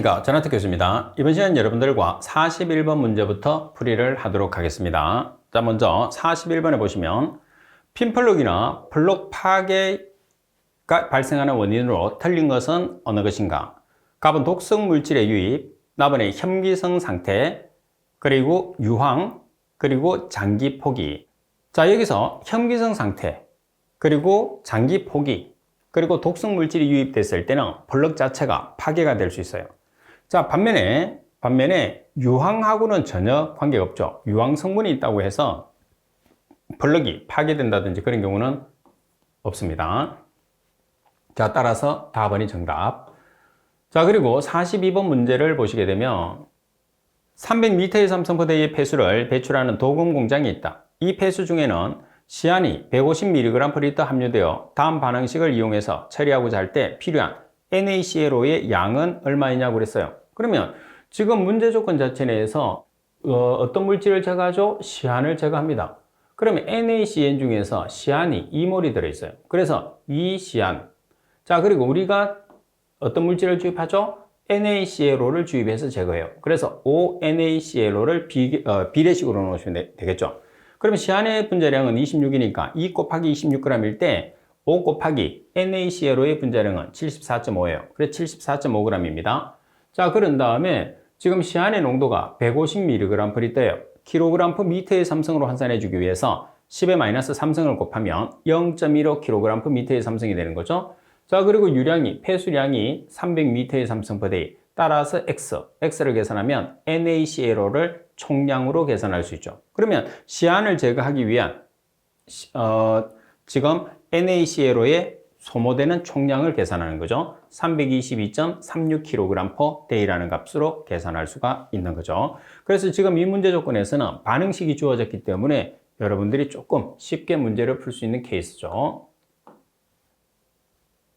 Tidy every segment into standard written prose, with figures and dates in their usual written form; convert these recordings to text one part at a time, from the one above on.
안녕하십니까. 전하특 교수입니다. 이번 시간 여러분들과 41번 문제부터 풀이를 하도록 하겠습니다. 자, 먼저 41번에 보시면 핀플럭이나 플럭 파괴가 발생하는 원인으로 틀린 것은 어느 것인가? 답은 독성 물질의 유입, 나번에 혐기성 상태, 그리고 유황, 그리고 장기 포기. 자, 여기서 혐기성 상태, 그리고 장기 포기, 그리고 독성 물질이 유입됐을 때는 플럭 자체가 파괴가 될 수 있어요. 자, 반면에 유황하고는 전혀 관계가 없죠. 유황 성분이 있다고 해서 플럭이 파괴된다든지 그런 경우는 없습니다. 자, 따라서 답번이 정답. 자, 그리고 42번 문제를 보시게 되면 300m의 삼성포대의 폐수를 배출하는 도금 공장이 있다. 이 폐수 중에는 시안이 150mg/L 함유되어 다음 반응식을 이용해서 처리하고자 할 때 필요한 NaClO의 양은 얼마이냐고 그랬어요. 그러면 지금 문제 조건 자체 내에서 어떤 물질을 제거하죠? 시안을 제거합니다. 그러면 NaCN 중에서 시안이 2몰이 들어있어요. 그래서 2시안. 자, 그리고 우리가 어떤 물질을 주입하죠? NaClO를 주입해서 제거해요. 그래서 ONaClO를 비례식으로 놓으시면 되겠죠. 그러면 시안의 분자량은 26이니까 2 곱하기 26g일 때 5 곱하기 NaClO의 분자량은 74.5예요. 그래서 74.5g입니다. 자, 그런 다음에 지금 시안의 농도가 150mg/L예요. kg/m의 삼성으로 환산해 주기 위해서 10의 마이너스 3성을 곱하면 0.15kg/m의 삼성이 되는 거죠. 자, 그리고 유량이, 폐수량이 300m의 삼성포대에 따라서 X를 계산하면 NaClO를 총량으로 계산할 수 있죠. 그러면 시안을 제거하기 위한 지금 NaClO의 소모되는 총량을 계산하는 거죠. 322.36kg/Day라는 값으로 계산할 수가 있는 거죠. 그래서 지금 이 문제 조건에서는 반응식이 주어졌기 때문에 여러분들이 조금 쉽게 문제를 풀 수 있는 케이스죠.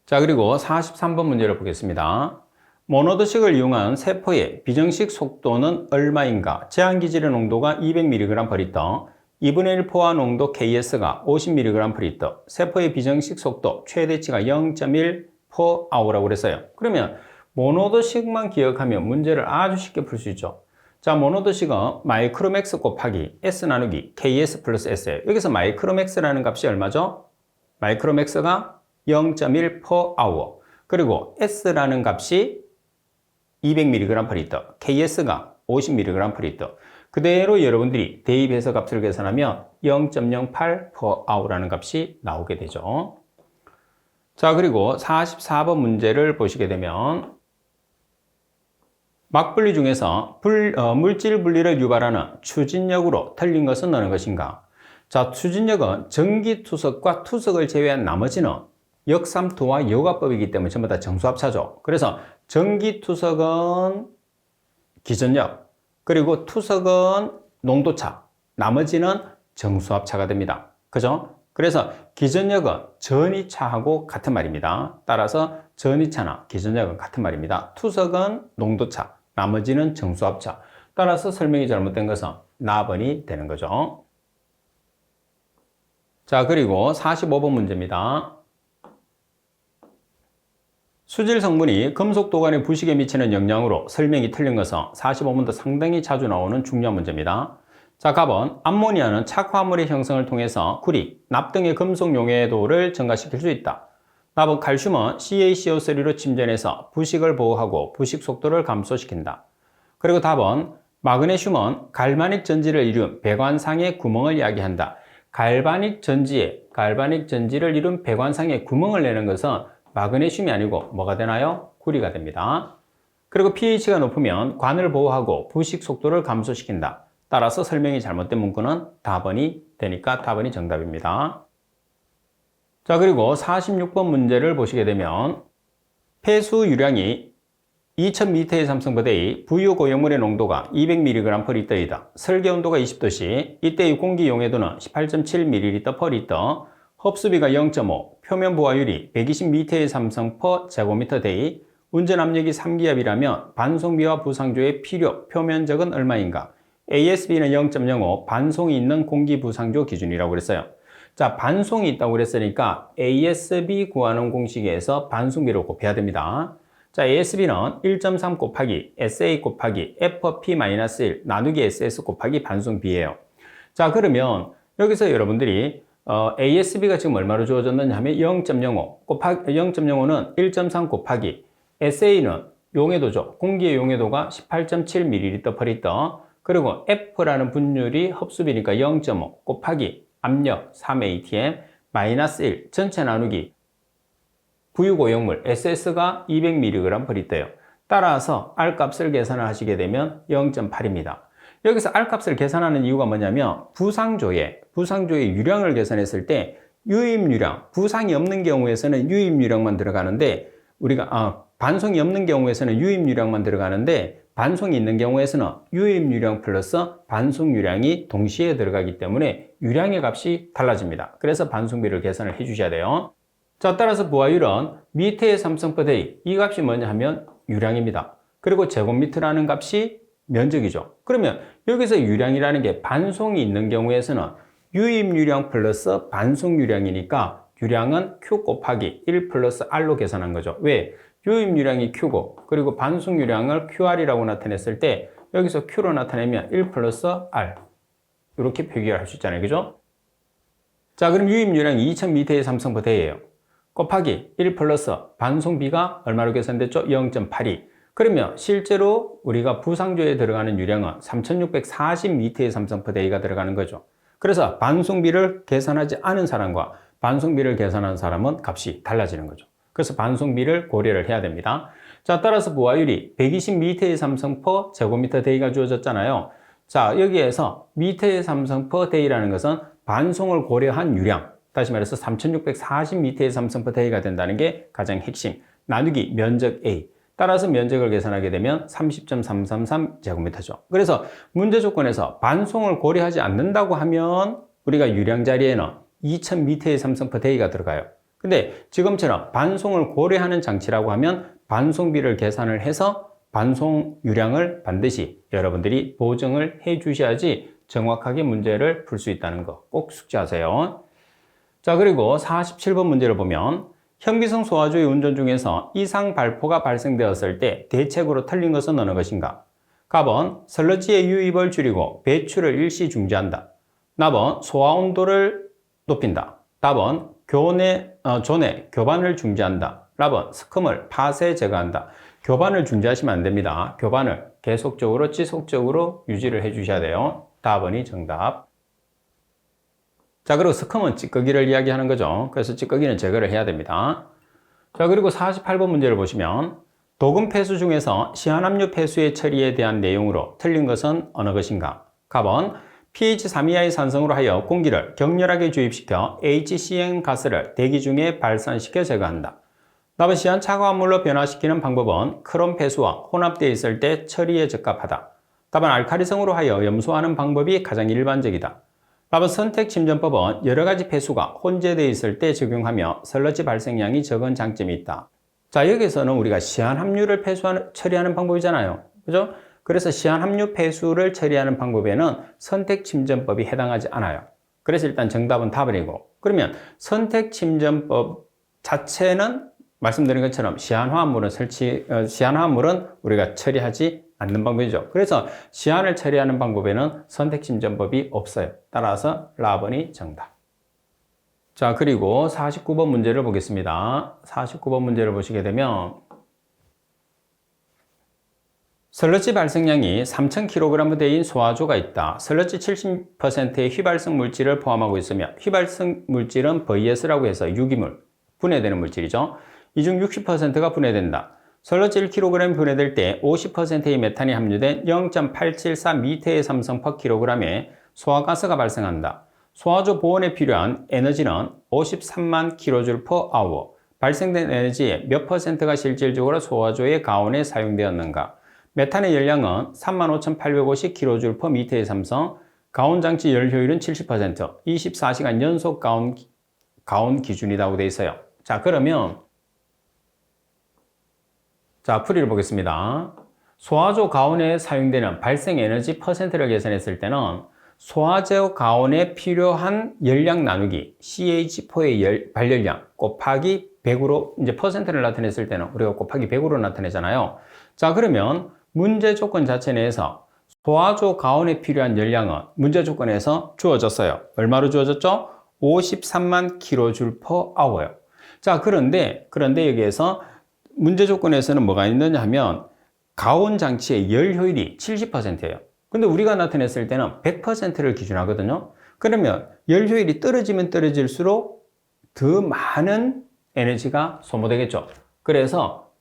자, 그리고 43번 문제를 보겠습니다. 모노드식을 이용한 세포의 비정식 속도는 얼마인가? 제한기질의 농도가 200mg/L, 2분의 1 포화 농도 KS가 50mg/L, 세포의 비정식 속도 최대치가 0.1 per-hour라고 그랬어요. 그러면 모노드식만 기억하면 문제를 아주 쉽게 풀 수 있죠. 자, 모노드식은 마이크로맥스 곱하기 S 나누기 KS 플러스 S예요. 여기서 마이크로맥스라는 값이 얼마죠? 마이크로맥스가 0.1 per-hour. 그리고 S라는 값이 200mg/L, KS가 50mg/L. 그대로 여러분들이 대입해서 값을 계산하면 0.08 per-hour라는 값이 나오게 되죠. 자, 그리고 44번 문제를 보시게 되면 막분리 중에서 물질 분리를 유발하는 추진력으로 틀린 것은 어느 것인가? 자, 추진력은 전기투석과 투석을 제외한 나머지는 역삼투와 여과법이기 때문에 전부 다 정수합차죠. 그래서 전기투석은 기전력, 그리고 투석은 농도차, 나머지는 정수합차가 됩니다. 그죠? 그래서 기전력은 전이차하고 같은 말입니다. 따라서 전이차나 기전력은 같은 말입니다. 투석은 농도차, 나머지는 정수합차. 따라서 설명이 잘못된 것은 나번이 되는 거죠. 자, 그리고 45번 문제입니다. 수질 성분이 금속 도관의 부식에 미치는 영향으로 설명이 틀린 것은 45번도 상당히 자주 나오는 중요한 문제입니다. 자, 답은 암모니아는 착화물의 형성을 통해서 구리, 납 등의 금속 용해도를 증가시킬 수 있다. 답은 칼슘은 CaCO3로 침전해서 부식을 보호하고 부식 속도를 감소시킨다. 그리고 답은 마그네슘은 갈바닉 전지를 이룬 배관상의 구멍을 이야기한다. 갈바닉 전지를 이룬 배관상의 구멍을 내는 것은 마그네슘이 아니고 뭐가 되나요? 구리가 됩니다. 그리고 pH가 높으면 관을 보호하고 부식 속도를 감소시킨다. 따라서 설명이 잘못된 문구는 답번이 되니까 답번이 정답입니다. 자, 그리고 46번 문제를 보시게 되면 폐수 유량이 2000m의 삼성포대의 부유고용물의 농도가 200mg/L이다. 설계 온도가 20도씨, 이때의 공기 용해도는 18.7ml/L, 흡수비가 0.5, 표면 부하율이 120m의 삼성 per 제곱미터 데이, 운전 압력이 3기압이라면 반송비와 부상조의 필요 표면적은 얼마인가? ASB는 0.05, 반송이 있는 공기 부상조 기준이라고 그랬어요. 자, 반송이 있다고 그랬으니까 ASB 구하는 공식에서 반송비를 곱해야 됩니다. 자, ASB는 1.3 곱하기 SA 곱하기 FP-1 나누기 SS 곱하기 반송비예요. 자, 그러면 여기서 여러분들이 ASB가 지금 얼마로 주어졌느냐 하면 0.05 곱하기 0.05는 1.3 곱하기 SA는 용해도죠. 공기의 용해도가 18.7ml/L. 그리고 F라는 분율이 흡수비니까 0.5 곱하기 압력 3atm 마이너스 1 전체 나누기 부유 고용물 SS가 200mg/L예요. 따라서 R값을 계산을 하시게 되면 0.8입니다. 여기서 R값을 계산하는 이유가 뭐냐면 부상조의 유량을 계산했을 때 유입유량, 부상이 없는 경우에서는 유입유량만 들어가는데 우리가 반송이 없는 경우에서는 유입유량만 들어가는데 반송이 있는 경우에서는 유입유량 플러스 반송유량이 동시에 들어가기 때문에 유량의 값이 달라집니다. 그래서 반송비를 계산을 해 주셔야 돼요. 자, 따라서 부하율은 미터의 삼성퍼데이, 이 값이 뭐냐 하면 유량입니다. 그리고 제곱미터라는 값이 면적이죠. 그러면 여기서 유량이라는 게 반송이 있는 경우에서는 유입유량 플러스 반송유량이니까 유량은 Q 곱하기 1 플러스 R로 계산한 거죠. 왜? 유입유량이 Q고 그리고 반송유량을 QR이라고 나타냈을 때 여기서 Q로 나타내면 1 플러스 R 이렇게 표기할 수 있잖아요. 그죠? 자, 그럼 유입유량이 2000m의 삼성퍼데이예요. 곱하기 1 플러스 반송비가 얼마로 계산됐죠? 0.82. 그러면 실제로 우리가 부상조에 들어가는 유량은 3640m의 삼성퍼데이가 들어가는 거죠. 그래서 반송비를 계산하지 않은 사람과 반송비를 계산한 사람은 값이 달라지는 거죠. 그래서 반송비를 고려를 해야 됩니다. 자, 따라서 부하율이 120m의 삼성 per 제곱미터 데이가 주어졌잖아요. 자, 여기에서 미터의 삼성 per 데이라는 것은 반송을 고려한 유량, 다시 말해서 3640m의 삼성 per 데이가 된다는 게 가장 핵심. 나누기 면적 A. 따라서 면적을 계산하게 되면 30.333제곱미터죠. 그래서 문제 조건에서 반송을 고려하지 않는다고 하면 우리가 유량 자리에는 2000m의 삼성 per day가 들어가요. 근데 지금처럼 반송을 고려하는 장치라고 하면 반송비를 계산을 해서 반송 유량을 반드시 여러분들이 보정을 해 주셔야지 정확하게 문제를 풀 수 있다는 거 꼭 숙지하세요. 자, 그리고 47번 문제를 보면 현기성 소화조의 운전 중에서 이상 발포가 발생되었을 때 대책으로 틀린 것은 어느 것인가? 갑은 슬러지의 유입을 줄이고 배출을 일시 중지한다. 납은 소화 온도를 높인다. 답은 존의 교반을 중지한다. 랍은 스큼을 팥에 제거한다. 교반을 중지하시면 안 됩니다. 교반을 계속적으로 지속적으로 유지를 해 주셔야 돼요. 답은이 정답. 자, 그리고 스큼은 찌꺼기를 이야기하는 거죠. 그래서 찌꺼기는 제거를 해야 됩니다. 자, 그리고 48번 문제를 보시면 도금 폐수 중에서 시한압류 폐수의 처리에 대한 내용으로 틀린 것은 어느 것인가? 갑은 pH 3 이하의 산성으로 하여 공기를 격렬하게 주입시켜 HCN 가스를 대기 중에 발산시켜 제거한다. 답은 시한 차가운 물로 변화시키는 방법은 크롬 폐수와 혼합되어 있을 때 처리에 적합하다. 답은 알카리성으로 하여 염소하는 방법이 가장 일반적이다. 답은 선택 침전법은 여러 가지 폐수가 혼재되어 있을 때 적용하며 슬러지 발생량이 적은 장점이 있다. 자, 여기서는 우리가 시한합류를 처리하는 방법이잖아요. 그죠? 그래서 시한합류 폐수를 처리하는 방법에는 선택 침전법이 해당하지 않아요. 그래서 일단 정답은 답이고, 그러면 선택 침전법 자체는 말씀드린 것처럼 시한화합물은 우리가 처리하지 않는 방법이죠. 그래서 시한을 처리하는 방법에는 선택 침전법이 없어요. 따라서 라번이 정답. 자, 그리고 49번 문제를 보겠습니다. 49번 문제를 보시게 되면 슬러지 발생량이 3000kg대인 소화조가 있다. 슬러지 70%의 휘발성 물질을 포함하고 있으며 휘발성 물질은 VS라고 해서 유기물, 분해되는 물질이죠. 이 중 60%가 분해된다. 슬러지 1kg 분해될 때 50%의 메탄이 함유된 0.874m의 삼성 per kg에 소화가스가 발생한다. 소화조 보온에 필요한 에너지는 53만 kJ per hour. 발생된 에너지의 몇 %가 실질적으로 소화조의 가온에 사용되었는가? 메탄의 열량은 35,850 kJ per m의 삼성. 가온 장치 열 효율은 70%. 24시간 연속 가온 기준이라고 되어 있어요. 자, 그러면 자, 풀이를 보겠습니다. 소화조 가온에 사용되는 발생 에너지 퍼센트를 계산했을 때는 소화제 가온에 필요한 열량 나누기 CH4의 발열량 곱하기 100으로 이제 퍼센트를 나타냈을 때는 우리가 곱하기 100으로 나타내잖아요. 자, 그러면 문제 조건 자체 내에서 소화조 가온에 필요한 열량은 문제 조건에서 주어졌어요. 얼마로 주어졌죠? 53만 kJ/H예요. 자, 그런데 여기에서 문제 조건에서는 뭐가 있느냐 하면 가온 장치의 열 효율이 70%예요. 근데 우리가 나타냈을 때는 100%를 기준하거든요. 그러면 열 효율이 떨어지면 떨어질수록 더 많은 에너지가 소모되겠죠. 그래서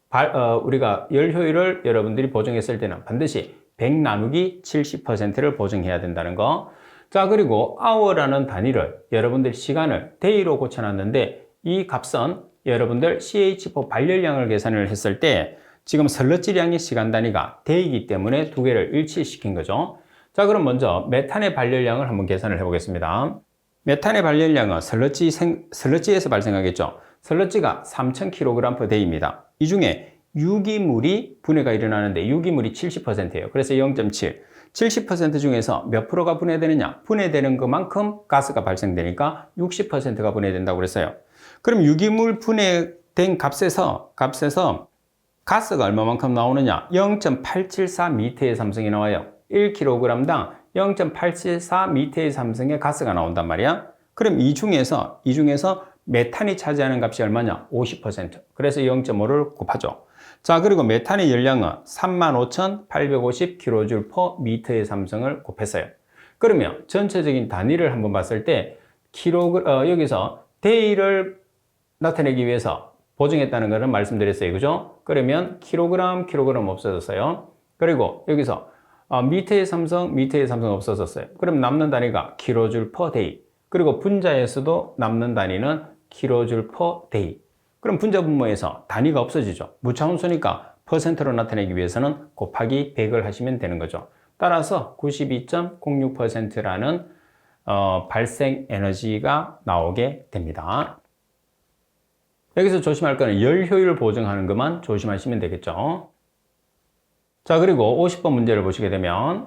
우리가 열 효율을 여러분들이 보정했을 때는 반드시 100 나누기 70%를 보정해야 된다는 거. 자, 그리고 hour라는 단위를 여러분들 시간을 day로 고쳐놨는데 이 값은 여러분들 CH4 발열량을 계산을 했을 때 지금 슬러지량의 시간 단위가 day이기 때문에 두 개를 일치시킨 거죠. 자, 그럼 먼저 메탄의 발열량을 한번 계산을 해보겠습니다. 메탄의 발열량은 슬러지에서 발생하겠죠. 슬러지가 3000kg/day입니다. 이 중에 유기물이 분해가 일어나는데 유기물이 70%예요. 그래서 0.7. 70% 중에서 몇 프로가 분해되느냐? 분해되는 것만큼 가스가 발생되니까 60%가 분해된다고 그랬어요. 그럼 유기물 분해된 값에서 가스가 얼마만큼 나오느냐? 0.874m의 삼성이 나와요. 1kg당 0.874m의 삼성의 가스가 나온단 말이야. 그럼 이 중에서 메탄이 차지하는 값이 얼마냐? 50%. 그래서 0.5를 곱하죠. 자, 그리고 메탄의 열량은 35,850kJ/m의 삼성을 곱했어요. 그러면 전체적인 단위를 한번 봤을 때 여기서 day를 나타내기 위해서 보정했다는 것을 말씀드렸어요. 그죠? 그러면 킬로그램 없어졌어요. 그리고 여기서 미터의 삼성 없어졌어요. 그럼 남는 단위가 kJ/day. 그리고 분자에서도 남는 단위는 kJ/day. 그럼 분자 분모에서 단위가 없어지죠. 무차원수니까 퍼센트로 나타내기 위해서는 곱하기 100을 하시면 되는 거죠. 따라서 92.06%라는 발생 에너지가 나오게 됩니다. 여기서 조심할 거는 열 효율 보정하는 것만 조심하시면 되겠죠. 자, 그리고 50번 문제를 보시게 되면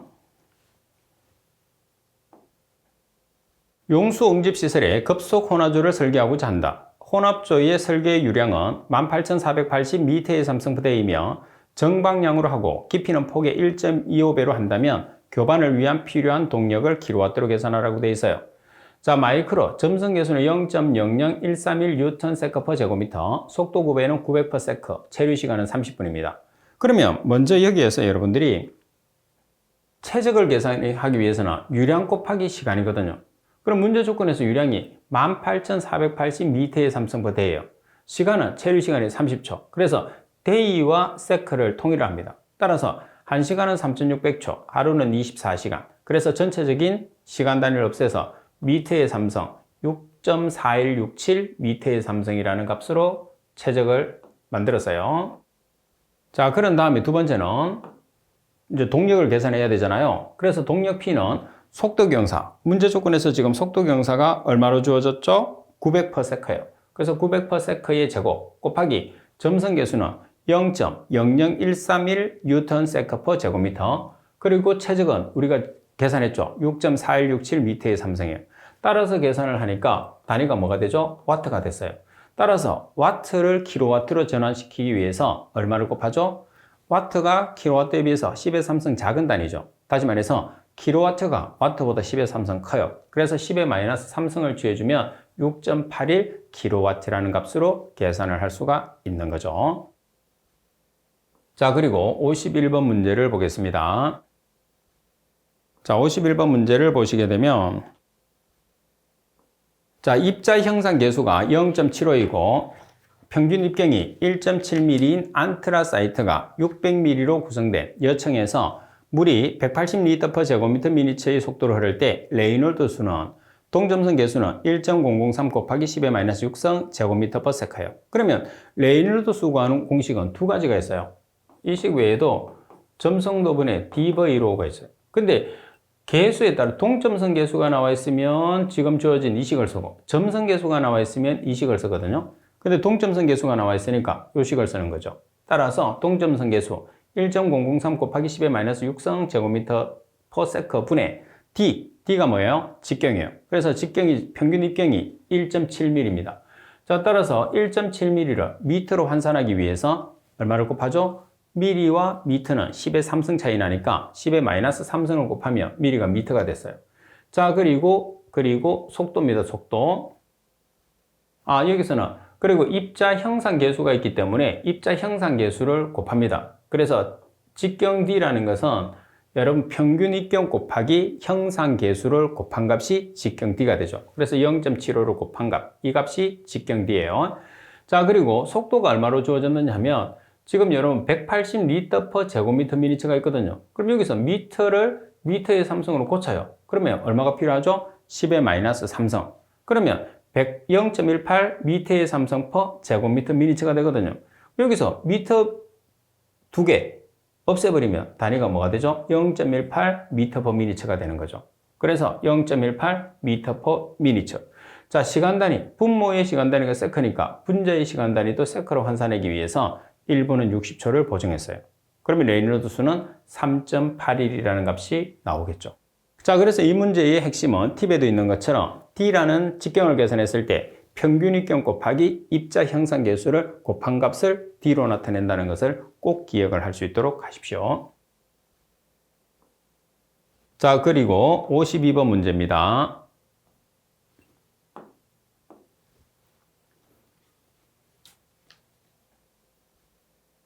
용수 응집시설에 급속 혼합조를 설계하고자 한다. 혼합조의 설계 유량은 18,480m의 삼성부대이며 정방향으로 하고 깊이는 폭의 1.25배로 한다면 교반을 위한 필요한 동력을 킬로와트로 계산하라고 되어 있어요. 자, 마이크로 점성계수는 0.00131Nm/제곱미터, 속도 구배는 900/s, 체류 시간은 30분입니다. 그러면 먼저 여기에서 여러분들이 최적을 계산하기 위해서는 유량 곱하기 시간이거든요. 그럼 문제 조건에서 유량이 18,480m의 삼성부대예요. 시간은 체류 시간이 30초. 그래서 day와 sec를 통일합니다. 따라서 1시간은 3,600초, 하루는 24시간. 그래서 전체적인 시간 단위를 없애서 미터의 삼성 6.4167 미터의 삼성이라는 값으로 최적을 만들었어요. 자, 그런 다음에 두 번째는 이제 동력을 계산해야 되잖아요. 그래서 동력 P는 속도경사, 문제 조건에서 지금 속도경사가 얼마로 주어졌죠? 900/s예요. 그래서 900/s의 제곱 곱하기 점성계수는 0.00131 Nm/제곱미터, 그리고 최적은 우리가 계산했죠. 6.4167 미터의 삼성이에요. 따라서 계산을 하니까 단위가 뭐가 되죠? 와트가 됐어요. 따라서 와트를 킬로와트로 전환시키기 위해서 얼마를 곱하죠? 와트가 킬로와트에 비해서 10의 삼성 작은 단위죠. 다시 말해서 킬로와트가 와트보다 10의 삼성 커요. 그래서 10의 마이너스 3성을 취해주면 6.81 킬로와트라는 값으로 계산을 할 수가 있는 거죠. 자, 그리고 51번 문제를 보겠습니다. 자, 51번 문제를 보시게 되면 자, 입자 형상 계수가 0.75이고 평균 입경이 1.7mm인 안트라사이트가 600mm로 구성된 여청에서 물이 180L/제곱미터 미니처의 속도로 흐를 때 레이놀드 수는 동점성 계수는 1.003 곱하기 10의 마이너스 6성 제곱미터/s예요. 그러면 레이놀드 수 구하는 공식은 두 가지가 있어요. 이 식 외에도 점성도분의 D/R호가 있어요. 근데 계수에 따라 동점성 계수가 나와 있으면 지금 주어진 이 식을 쓰고 점성 계수가 나와 있으면 이 식을 쓰거든요. 근데 동점성 계수가 나와 있으니까 이 식을 쓰는 거죠. 따라서 동점성 계수 1.003 곱하기 10의 마이너스 6성 제곱미터/s 분의 D가 뭐예요? 직경이에요. 그래서 직경이, 평균 입경이 1.7mm입니다. 자, 따라서 1.7mm를 미터로 환산하기 위해서 얼마를 곱하죠? 미리와 미터는 10의 3승 차이 나니까 10의 마이너스 3승을 곱하면 미리가 미터가 됐어요. 자, 그리고 속도입니다. 속도. 여기서는 그리고 입자 형상 계수가 있기 때문에 입자 형상 계수를 곱합니다. 그래서 직경 D라는 것은 여러분 평균 입경 곱하기 형상 계수를 곱한 값이 직경 D가 되죠. 그래서 0.75를 곱한 값, 이 값이 직경 D예요. 자, 그리고 속도가 얼마로 주어졌느냐 하면 지금 여러분 180리터 per 제곱미터 미니처가 있거든요. 그럼 여기서 미터를 미터의 3승으로 고쳐요. 그러면 얼마가 필요하죠? 10의 마이너스 3승. 그러면 0.18 미터의 3승 per 제곱미터 미니처가 되거든요. 여기서 미터 2개 없애버리면 단위가 뭐가 되죠? 0.18 미터 per 미니처가 되는 거죠. 그래서 0.18 미터 per 미니처. 자, 시간 단위. 분모의 시간 단위가 세크니까 분자의 시간 단위도 세크로 환산하기 위해서 1분은 60초를 보정했어요. 그러면 레이놀드 수는 3.81이라는 값이 나오겠죠. 자, 그래서 이 문제의 핵심은 팁에도 있는 것처럼 D라는 직경을 계산했을 때 평균 입경 곱하기 입자 형상 계수를 곱한 값을 D로 나타낸다는 것을 꼭 기억을 할 수 있도록 하십시오. 자, 그리고 52번 문제입니다.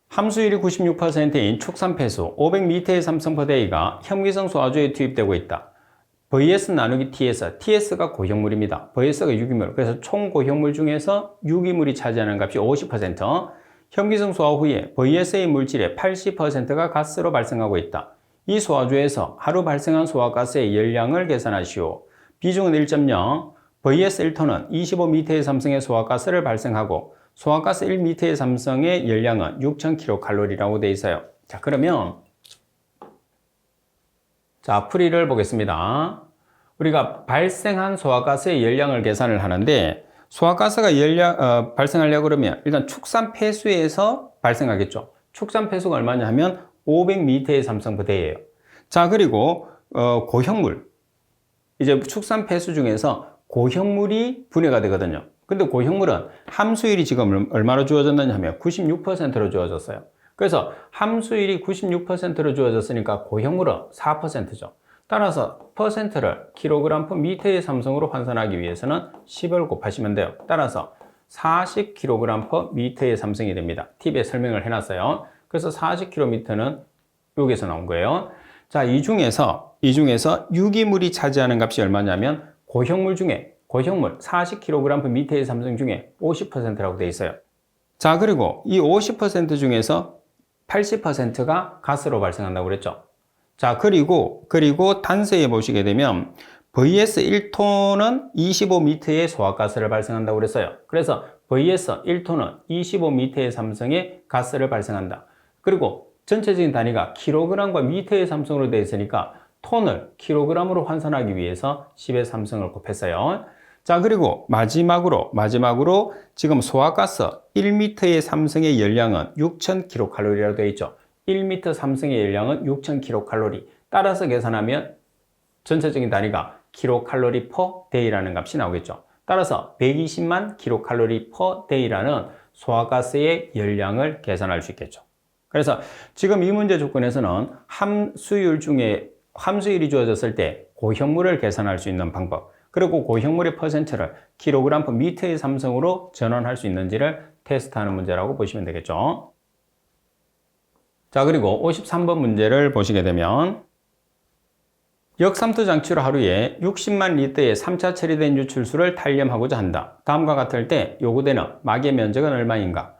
함수율이 96%인 축산폐수 500m의 삼성퍼데이가 현미성 소화조에 투입되고 있다. VS 나누기 TS, TS가 고형물입니다. VS가 유기물, 그래서 총 고형물 중에서 유기물이 차지하는 값이 50%, 현미성 소화 후에 VS의 물질의 80%가 가스로 발생하고 있다. 이 소화조에서 하루 발생한 소화가스의 열량을 계산하시오. 비중은 1.0, VS 1톤은 25m의 삼성의 소화가스를 발생하고 소화가스 1m의 삼성의 열량은 6,000kcal라고 되어 있어요. 자, 그러면 자, 풀이를 보겠습니다. 우리가 발생한 소화가스의 열량을 계산을 하는데 소화가스가 발생하려고 그러면 일단 축산폐수에서 발생하겠죠. 축산폐수가 얼마냐 하면 500m의 삼성부대예요. 자, 그리고 고형물, 이제 축산폐수 중에서 고형물이 분해가 되거든요. 근데 고형물은 함수율이 지금 얼마로 주어졌느냐 하면 96%로 주어졌어요. 그래서 함수율이 96%로 주어졌으니까 고형물은 4%죠. 따라서 퍼센트를 kg per 미터의 삼성으로 환산하기 위해서는 10을 곱하시면 돼요. 따라서 40kg per 미터의 삼성이 됩니다. 팁에 설명을 해놨어요. 그래서 40kg는 여기서 나온 거예요. 자, 이 중에서 유기물이 차지하는 값이 얼마냐면 고형물 중에 고형물 40kg per 미터의 삼성 중에 50%라고 되어 있어요. 자, 그리고 이 50% 중에서 80%가 가스로 발생한다고 그랬죠. 자, 그리고 단서에 보시게 되면 VS 1톤은 25m의 소화가스를 발생한다고 그랬어요. 그래서 VS 1톤은 25m의 삼성의 가스를 발생한다. 그리고 전체적인 단위가 킬로그램과 미터의 삼성으로 되어 있으니까 톤을 킬로그램으로 환산하기 위해서 10의 삼성을 곱했어요. 자, 그리고 마지막으로 지금 소화가스 1m의 삼성의 열량은 6,000kcal라고 되어 있죠. 1m 삼성의 열량은 6,000kcal. 따라서 계산하면 전체적인 단위가 kcal per day라는 값이 나오겠죠. 따라서 120만 kcal per day라는 소화가스의 열량을 계산할 수 있겠죠. 그래서 지금 이 문제 조건에서는 함수율이 주어졌을 때 고형물을 계산할 수 있는 방법, 그리고 고형물의 퍼센트를 kg per 미터의 삼성으로 전환할 수 있는지를 테스트하는 문제라고 보시면 되겠죠. 자, 그리고 53번 문제를 보시게 되면 역삼투 장치로 하루에 60만 리터의 3차 처리된 유출수를 탄렴하고자 한다. 다음과 같을 때 요구되는 막의 면적은 얼마인가?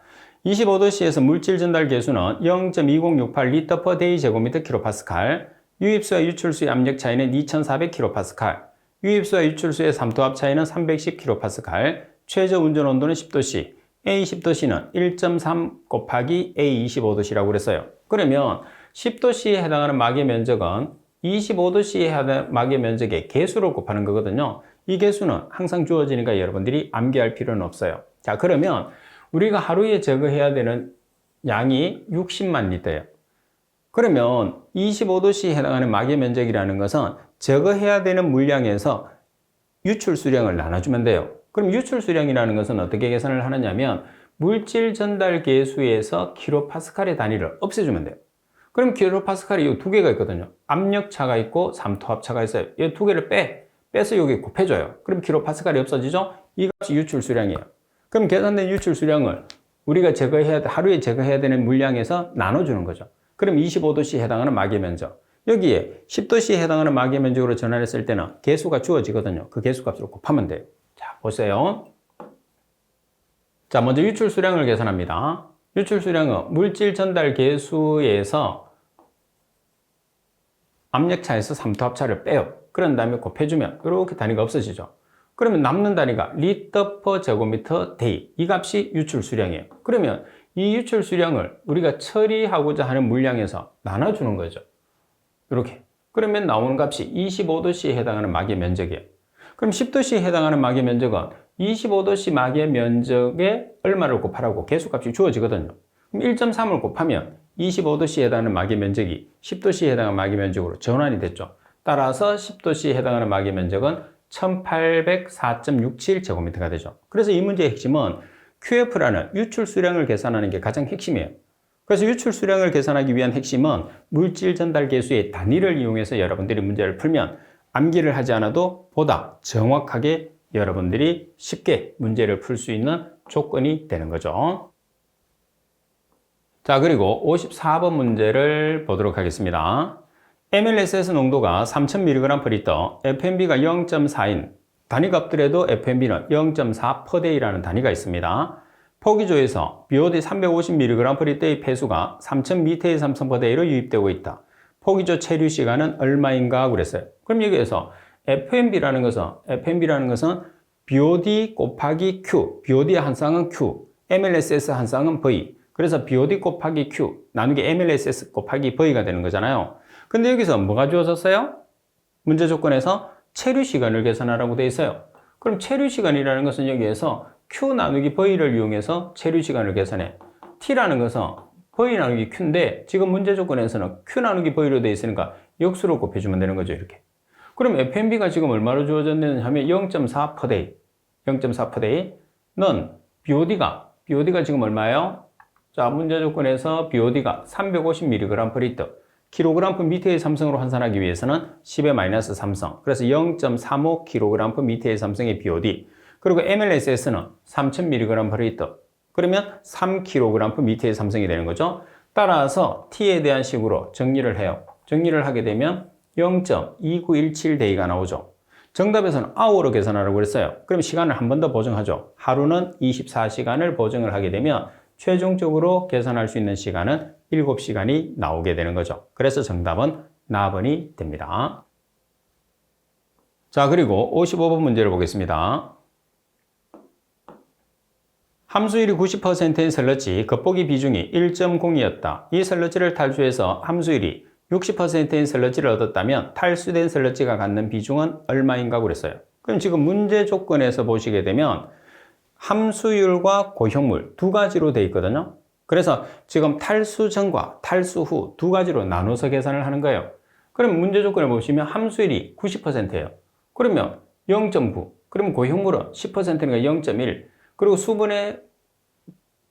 25도씨에서 물질 전달 계수는 0.2068 리터 per day 제곱미터 킬로파스칼, 유입수와 유출수의 압력 차이는 2400kPa, 유입수와 유출수의 삼투압 차이는 310kPa, 최저 운전 온도는 10도씨, A10도씨는 1.3 곱하기 A25도씨라고 그랬어요. 그러면 10도씨에 해당하는 막의 면적은 25도씨에 해당하는 막의 면적의 개수로 곱하는 거거든요. 이 개수는 항상 주어지니까 여러분들이 암기할 필요는 없어요. 자, 그러면 우리가 하루에 제거해야 되는 양이 60만 리터예요. 그러면 25도씨에 해당하는 막의 면적이라는 것은 제거해야 되는 물량에서 유출 수량을 나눠주면 돼요. 그럼 유출 수량이라는 것은 어떻게 계산을 하느냐면 물질 전달 계수에서 킬로파스칼의 단위를 없애주면 돼요. 그럼 킬로파스칼이 이 두 개가 있거든요. 압력차가 있고 삼투압차가 있어요. 이 두 개를 빼서 여기 곱해줘요. 그럼 킬로파스칼이 없어지죠? 이 값이 유출 수량이에요. 그럼 계산된 유출 수량을 우리가 하루에 제거해야 되는 물량에서 나눠주는 거죠. 그럼 25도씨에 해당하는 막의 면적. 여기에 10도씨에 해당하는 막의 면적으로 전환했을 때는 개수가 주어지거든요. 그 개수값으로 곱하면 돼요. 자, 보세요. 자, 먼저 유출 수량을 계산합니다. 유출 수량은 물질 전달 개수에서 압력차에서 삼투압차를 빼요. 그런 다음에 곱해주면 이렇게 단위가 없어지죠. 그러면 남는 단위가 리터 퍼 제곱미터 데이. 이 값이 유출 수량이에요. 그러면 이 유출 수량을 우리가 처리하고자 하는 물량에서 나눠주는 거죠. 이렇게. 그러면 나오는 값이 25도씨에 해당하는 막의 면적이에요. 그럼 10도씨에 해당하는 막의 면적은 25도씨 막의 면적에 얼마를 곱하라고 개수값이 주어지거든요. 그럼 1.3을 곱하면 25도씨에 해당하는 막의 면적이 10도씨에 해당하는 막의 면적으로 전환이 됐죠. 따라서 10도씨에 해당하는 막의 면적은 1804.67제곱미터가 되죠. 그래서 이 문제의 핵심은 QF라는 유출 수량을 계산하는 게 가장 핵심이에요. 그래서 유출 수량을 계산하기 위한 핵심은 물질 전달 계수의 단위를 이용해서 여러분들이 문제를 풀면 암기를 하지 않아도 보다 정확하게 여러분들이 쉽게 문제를 풀 수 있는 조건이 되는 거죠. 자, 그리고 54번 문제를 보도록 하겠습니다. MLSS 농도가 3000mg/L, FMB가 0.4인 단위값들에도 FMB는 0.4%day라는 단위가 있습니다. 포기조에서 BOD 350mg/L의 폐수가 3000m의 삼성퍼데이로 유입되고 있다. 포기조 체류 시간은 얼마인가 그랬어요. 그럼 여기에서 FMB라는 것은 BOD 곱하기 Q, BOD의 한쌍은 Q, MLSS 한쌍은 V. 그래서 BOD 곱하기 Q 나누기 MLSS 곱하기 V가 되는 거잖아요. 근데 여기서 뭐가 주어졌어요? 문제 조건에서 체류 시간을 계산하라고 되어 있어요. 그럼 체류 시간이라는 것은 여기에서 Q 나누기 V를 이용해서 체류 시간을 계산해. T라는 것은 V 나누기 Q인데 지금 문제 조건에서는 Q 나누기 V로 되어 있으니까 역수로 곱해주면 되는 거죠. 이렇게. 그럼 FMB가 지금 얼마로 주어졌느냐 하면 0.4%day. 0.4%day는 BOD가 지금 얼마예요? 자, 문제 조건에서 BOD가 350mg/L. kg/m의 삼성으로 환산하기 위해서는 10의 마이너스 3성. 그래서 0.35kg/m의 삼성의 BOD. 그리고 MLSS는 3000mg/L. 그러면 3kg/m의 삼성이 되는 거죠. 따라서 T에 대한 식으로 정리를 해요. 정리를 하게 되면 0.2917day가 나오죠. 정답에서는 hour로 계산하라고 그랬어요. 그럼 시간을 한 번 더 보정하죠. 하루는 24시간을 보정을 하게 되면 최종적으로 계산할 수 있는 시간은 7시간이 나오게 되는 거죠. 그래서 정답은 나번이 됩니다. 자, 그리고 55번 문제를 보겠습니다. 함수율이 90%인 슬러지 겉보기 비중이 1.0이었다. 이 슬러지를 탈수해서 함수율이 60%인 슬러지를 얻었다면 탈수된 슬러지가 갖는 비중은 얼마인가 그랬어요. 그럼 지금 문제 조건에서 보시게 되면 함수율과 고형물 두 가지로 되어 있거든요. 그래서 지금 탈수 전과 탈수 후 두 가지로 나눠서 계산을 하는 거예요. 그럼 문제 조건을 보시면 함수율이 90%예요. 그러면 0.9. 그러면 고형물은 10%니까 0.1. 그리고 수분의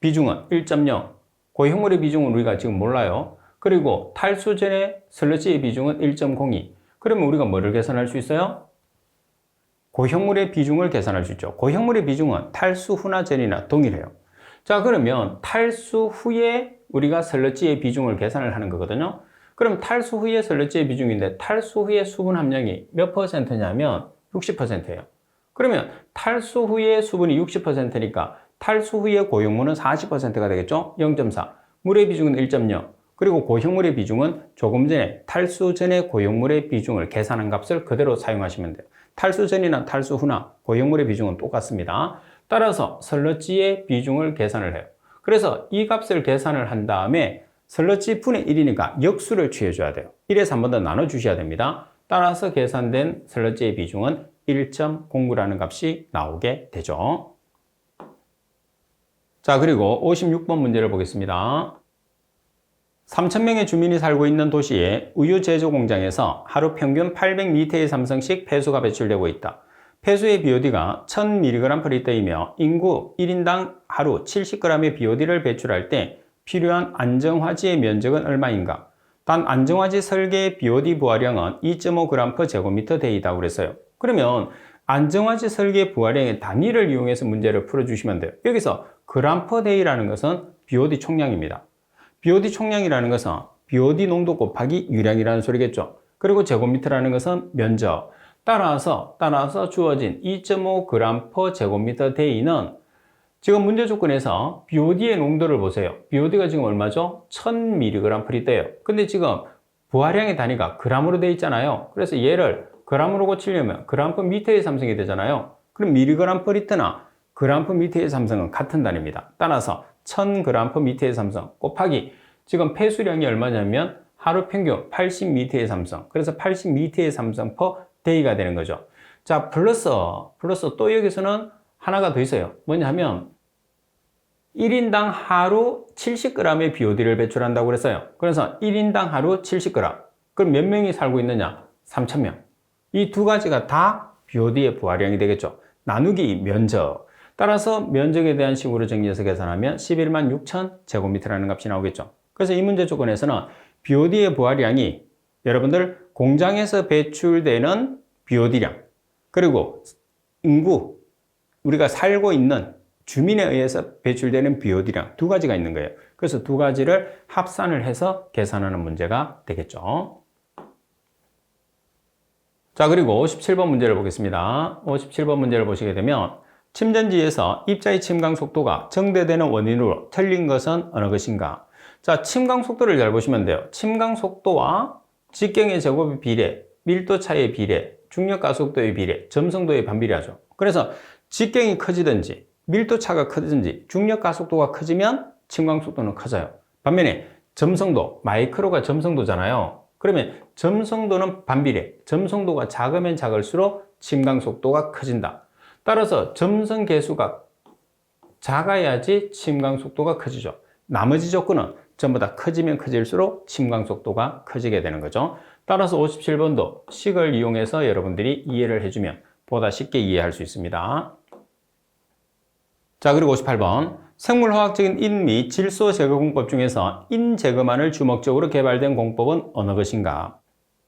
비중은 1.0. 고형물의 비중은 우리가 지금 몰라요. 그리고 탈수 전의 슬러지의 비중은 1.02. 그러면 우리가 뭐를 계산할 수 있어요? 고형물의 비중을 계산할 수 있죠. 고형물의 비중은 탈수 후나 전이나 동일해요. 자, 그러면 탈수 후에 우리가 슬러지의 비중을 계산을 하는 거거든요. 그럼 탈수 후에 슬러지의 비중인데 탈수 후에 수분 함량이 몇 %냐면 60%예요. 그러면 탈수 후에 수분이 60%니까 탈수 후에 고형물은 40%가 되겠죠? 0.4. 물의 비중은 1.0. 그리고 고형물의 비중은 조금 전에 탈수 전의 고형물의 비중을 계산한 값을 그대로 사용하시면 돼요. 탈수 전이나 탈수 후나 고형물의 비중은 똑같습니다. 따라서 슬러지의 비중을 계산을 해요. 그래서 이 값을 계산을 한 다음에 슬러지 분의 1이니까 역수를 취해줘야 돼요. 1에서 한 번 더 나눠주셔야 됩니다. 따라서 계산된 슬러지의 비중은 1.09라는 값이 나오게 되죠. 자, 그리고 56번 문제를 보겠습니다. 3,000명의 주민이 살고 있는 도시의 우유 제조 공장에서 하루 평균 800리터의 삼성씩 폐수가 배출되고 있다. 폐수의 BOD가 1000mg/L이며 인구 1인당 하루 70g의 BOD를 배출할 때 필요한 안정화지의 면적은 얼마인가? 단 안정화지 설계의 BOD 부하량은 2.5g/제곱미터 데이다고 그랬어요. 그러면 안정화지 설계 부하량의 단위를 이용해서 문제를 풀어주시면 돼요. 여기서 g/day라는 것은 BOD 총량입니다. BOD 총량이라는 것은 BOD 농도 곱하기 유량이라는 소리겠죠. 그리고 제곱미터라는 것은 면적. 따라서 주어진 2.5g/제곱미터 데이는 지금 문제 조건에서 BOD의 농도를 보세요. BOD가 지금 얼마죠? 1000mg/L예요. 근데 지금 부하량의 단위가 g으로 되어 있잖아요. 그래서 얘를 g으로 고치려면 g/m의 삼성이 되잖아요. 그럼 mg/L나 g/m의 삼성은 같은 단위입니다. 따라서 1000g/m의 삼성 곱하기 지금 폐수량이 얼마냐면 하루 평균 80m의 삼성. 그래서 80m의 삼성 per day가 되는 거죠. 자, 플러스 또 여기서는 하나가 더 있어요. 뭐냐 하면 1인당 하루 70g의 BOD를 배출한다고 그랬어요. 그래서 1인당 하루 70g. 그럼 몇 명이 살고 있느냐? 3,000명. 이 두 가지가 다 BOD의 부하량이 되겠죠. 나누기 면적. 따라서 면적에 대한 식으로 정리해서 계산하면 11만 6천 제곱미터라는 값이 나오겠죠. 그래서 이 문제 조건에서는 BOD의 부하량이 여러분들 공장에서 배출되는 BOD량 그리고 인구 우리가 살고 있는 주민에 의해서 배출되는 BOD량 두 가지가 있는 거예요. 그래서 두 가지를 합산을 해서 계산하는 문제가 되겠죠. 자, 그리고 57번 문제를 보겠습니다. 57번 문제를 보시게 되면 침전지에서 입자의 침강 속도가 정대되는 원인으로 틀린 것은 어느 것인가? 자, 침강 속도를 잘 보시면 돼요. 침강 속도와 직경의 제곱의 비례, 밀도 차이의 비례, 중력 가속도의 비례, 점성도의 반비례하죠. 그래서 직경이 커지든지 밀도 차가 크든지 중력 가속도가 커지면 침강 속도는 커져요. 반면에 점성도, 마이크로가 점성도잖아요. 그러면 점성도는 반비례, 점성도가 작으면 작을수록 침강 속도가 커진다. 따라서 점성 계수가 작아야지 침강 속도가 커지죠. 나머지 조건은 전부 다 커지면 커질수록 침강 속도가 커지게 되는 거죠. 따라서 57번도 식을 이용해서 여러분들이 이해를 해주면 보다 쉽게 이해할 수 있습니다. 자, 그리고 58번 생물화학적인 인 및 질소 제거 공법 중에서 인 제거만을 주목적으로 개발된 공법은 어느 것인가?